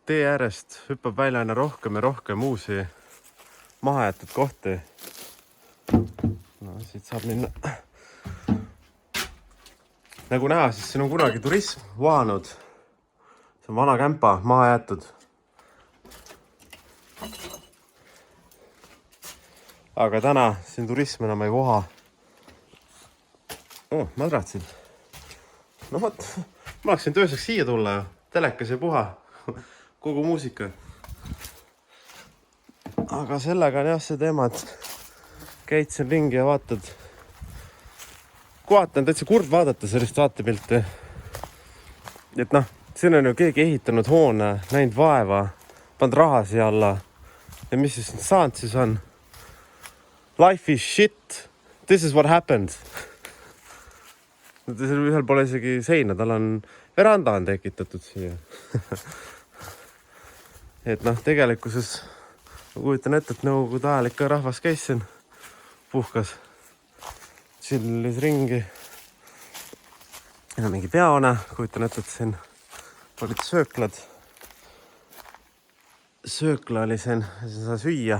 tee äärest hüppab välja aina rohkem ja rohkem uusi mahajäetud kohti. No, siit saab minna. Nagu näha, siis siin on kunagi turism vaanud. See on vana kämpa, maha jäetud. Aga täna siin turism enam ei voha. Madratsid. No võt, ma oleksin tööseks siia tulla ju. Telekas ei puha. Kogu muusika. Aga sellega on jah see teema, et käid siin ringi ja vaatad. Kohati on täitsa kurb vaadata sellist vaatepilti. Et noh, siin on ju keegi ehitanud hoone, näinud vaeva, pand raha siia alla. Ja mis siis saanud siis on? Life is shit. This is what happened. Ühel pole isegi seina, tal on veranda on tekitatud siia. Et noh, tegelikkuses ma kujutan ette, et nõukogude ajal ikka rahvas käis siin puhkas. Chillis ringi. Ja mingi peaone, kujutan ette, et siin olid sööklad. Söökla oli siin, siin saa süüa.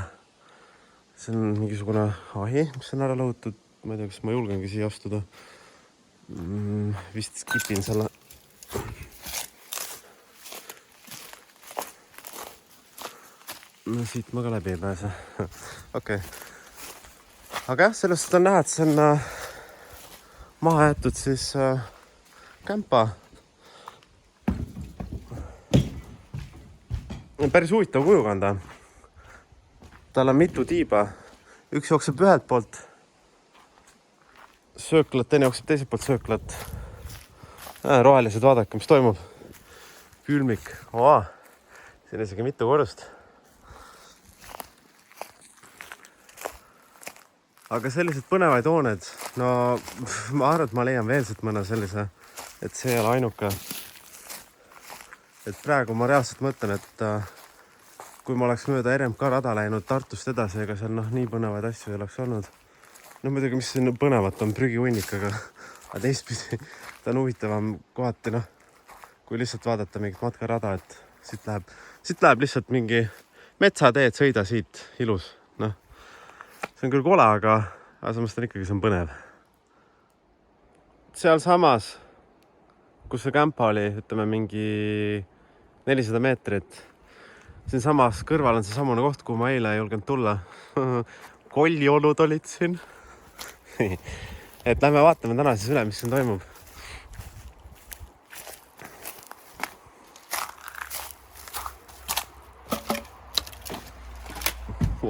See on mingisugune ahi, mis on ära lõhutud. Ma ei tea, kas ma julgengi siia astuda. Vist skipin selle. No siit ma ka läbi ei pääse. Okei. Aga jah, sellest on näha, et see on maha jäetud siis kämpa. Päris huvitav kujukanda. Tal on mitu tiiba. Üks jookseb ühelt poolt sööklat, teine jookseb teiselt poolt sööklat. Rohelised, vaadake, mis toimub. Külmik. Siin isegi mitu korrust. Aga sellised põnevaid hooned, no ma arvan, et ma leian veel siit mõne sellise, et see ei ole ainuke. Et praegu ma reaalselt mõtlen, et kui ma oleks mööda RMK rada läinud Tartust edasi, ega seal noh, nii põnevaid asju ei oleks olnud. No muidugi, mis siin põnevat on prügihunnik, aga teistpidi ta on huvitavam kohati, noh, kui lihtsalt vaadata mingit matkarada, et siit läheb lihtsalt mingi metsateed, sõida siit ilus, noh. See on küll kole, aga samas on ikkagi see on põnev. Seal samas, kus see kämpa oli, ütleme mingi 400 meetrit, siin samas kõrval on see samune koht, kuhu ma eile ei julgenud tulla. Kolliolud olid siin. Et lähme vaatame täna siis üle, mis siin toimub.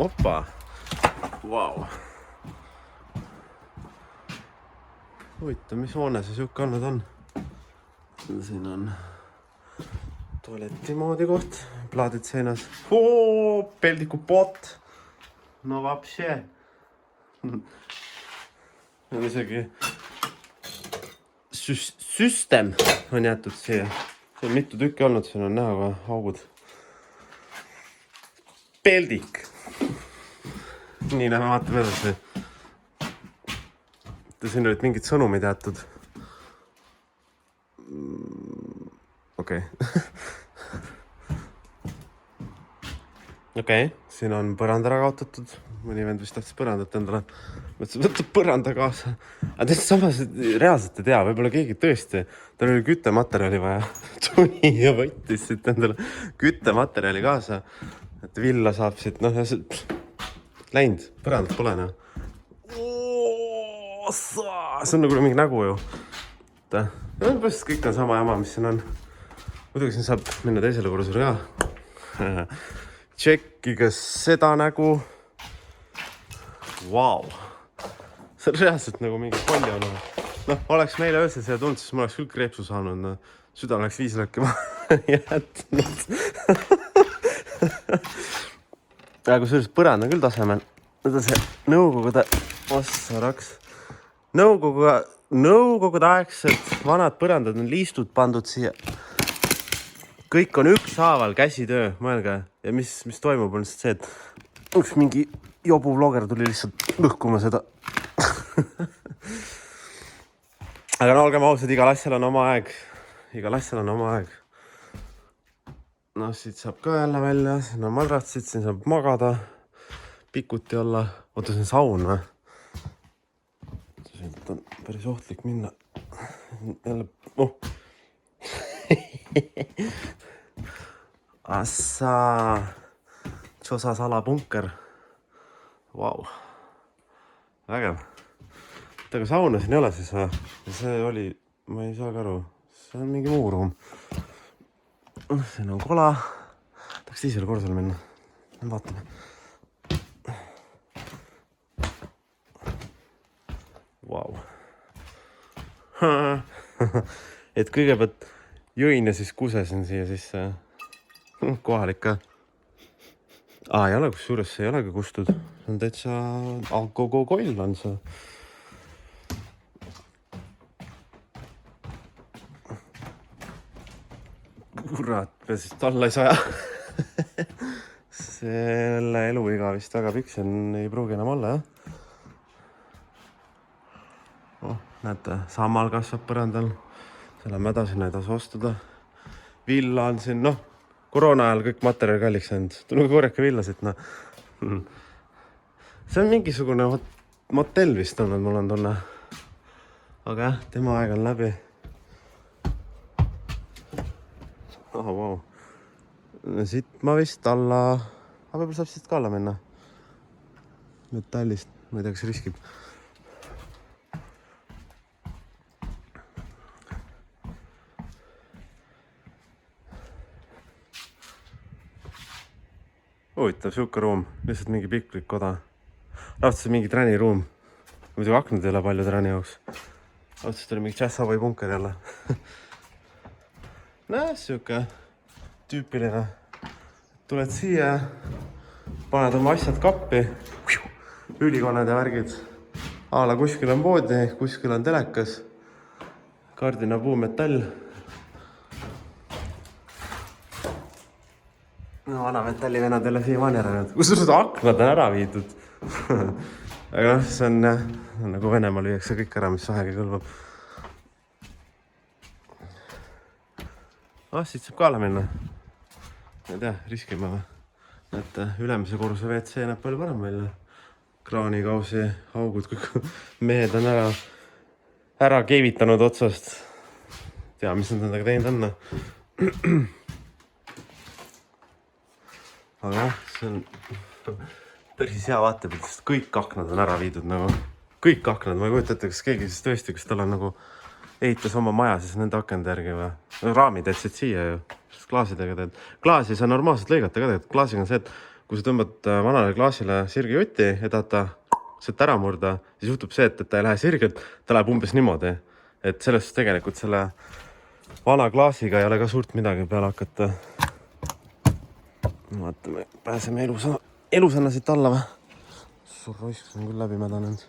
Opa! Vau! Huvitav, mis hoone see siuke olnud on? Siin on tualeti moodi koht, plaadid seinas. Peldiku pot! No vapše! On isegi süstem on jäetud siia. See on mitu tükki olnud, siin on näha ka augud. Peldik. Nii, lähme vaatame edasi. Siin olid mingid sõnumid jäetud. Okei. Okei, siin on põrand ära kaotatud. Mõni vend vist tahtis põrandat endale. Mõtlesin, võtab põranda kaasa. Aga teist samas reaalselt ei tea. Võib-olla keegi tõesti. Tal oli küttematerjali vaja. Tuli ja võttis siit endale küttematerjali kaasa. Et villa saab siit. Noh, ja see läinud. Põrandat pole näha. See on nagu mingi nägu ju. Põhimõtteliselt kõik on sama jama, mis siin on. Muidugi siin saab minna teisele korrusele ka. Tšekkiga seda nägu. Vau. See on reaalselt nagu mingi kolli on. Noh, oleks meile öösel siia tulnud, siis ma oleks küll kreepsu saanud. No. Süda oleks 5 lõkki maha jätnud. Aga kui sellist põrand on küll tasemel. Nüüd on see nõukogude ossaraks. Nõukogude aegsed vanad põrandad on liistud pandud siia. Kõik on ükshaaval käsitöö, mõelge. Ja mis toimub on see, et üks mingi jobu vlogger tuli lihtsalt lõhkuma seda. Aga no olgem ausad, igal asjal on oma aeg. noh, siit saab ka jälle välja, siin on madratsid, siin saab magada, pikuti olla. Oota, see on saun või? Siit on päris ohtlik minna. Jälle, oh. Assa. Tšosa salapunker. Vau. Vägev. Aga sauna siin ei ole siis või? See oli, ma ei saagi aru. See on mingi muu ruum. Siin on kola. Tahaks teisele korrusele minna. Vaatame. Vau. Et kõigepealt jõin ja siis kusesin siia sisse. Kohalik ka. Ei ole, kus juures see ei olegi kustud. See on täitsa alkokoll on see. Kurat, siis talla ei saja. Selle eluiga vist väga pikk, ei pruugi enam olla, jah. Oh, näete, sammal kasvab põrandal. Selle on mäda sinna ei tasu ostuda. Villa on siin, noh, koroona ajal kõik materjal kalliks jäänud. Tulge korjake villasid, noh. See on mingisugune motell vist olnud, mul on tunne. Aga jah, tema aeg on läbi. Vau. Siit ma vist alla, aga võib-olla saab siit ka alla minna. Metallist, ma ei tea, kas riskib. Huvitav, siuke ruum, lihtsalt mingi piklik koda. Raudselt mingi träniruum. Muidugi aknad ei ole palju träni jaoks. Raudselt oli mingi Jazzaway bunker jälle. Näe, siuke tüüpiline. Tuled siia, paned oma asjad kappi, ülikoned ja värgid. Aala kuskil on poodi, kuskil on telekas, kardina puumetall. No, vana metallivenad jälle siiamaani ära nüüd. Kus sul aknad on ära viidud? Aga noh, see on nagu Venemaal viiakse kõik ära, mis vähegi kõlbab. Siit saab ka alla minna. Ma ei tea, riskime või. Et ülemise korruse WC näeb palju parem välja. Kraanikausi, augud, kõik mehed on ära keevitanud otsast. Tea, mis nad endaga teinud on. Aga jah, see on päris hea vaatepilt, sest kõik aknad on ära viidud nagu. Kõik aknad, ma ei kujuta ette, kas keegi siis tõesti, kas tal on nagu ehitas oma maja siis nende akende järgi või? Raamid jätsid siia ju, sest klaasidega teed. Klaasi saa normaalselt lõigata ka tegelikult. Klaasiga on see, et kui sa tõmbad vanale klaasile sirgi jutti ja tahad ta sealt ära murda, siis juhtub see, et ta ei lähe sirgelt, ta läheb umbes niimoodi. Et sellest tegelikult selle vana klaasiga ei ole ka suurt midagi peale hakata. Vaatame, pääseme elusana siit alla või? Suur roisk, see on küll läbi mädanenud.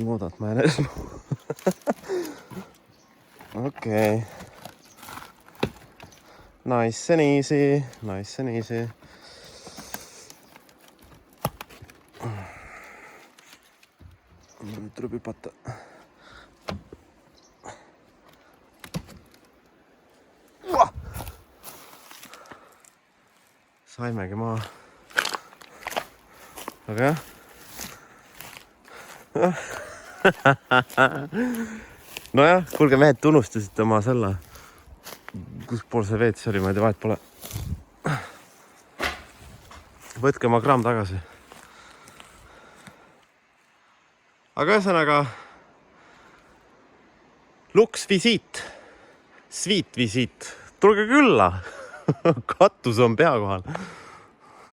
Moodat ma ei näe. Okei. Nice and easy. Nice and easy. Nüüd tuleb hüpata. Saimegi maa. Aga jah. Nojah, kuulge mehed, tunustasite oma selle. Kus pool see veets oli, ma ei tea, vahet pole. Võtke oma kraam tagasi. Aga ühesõnaga Lux visiit. Sweet visiit. Tulge külla. Katus on pea kohal.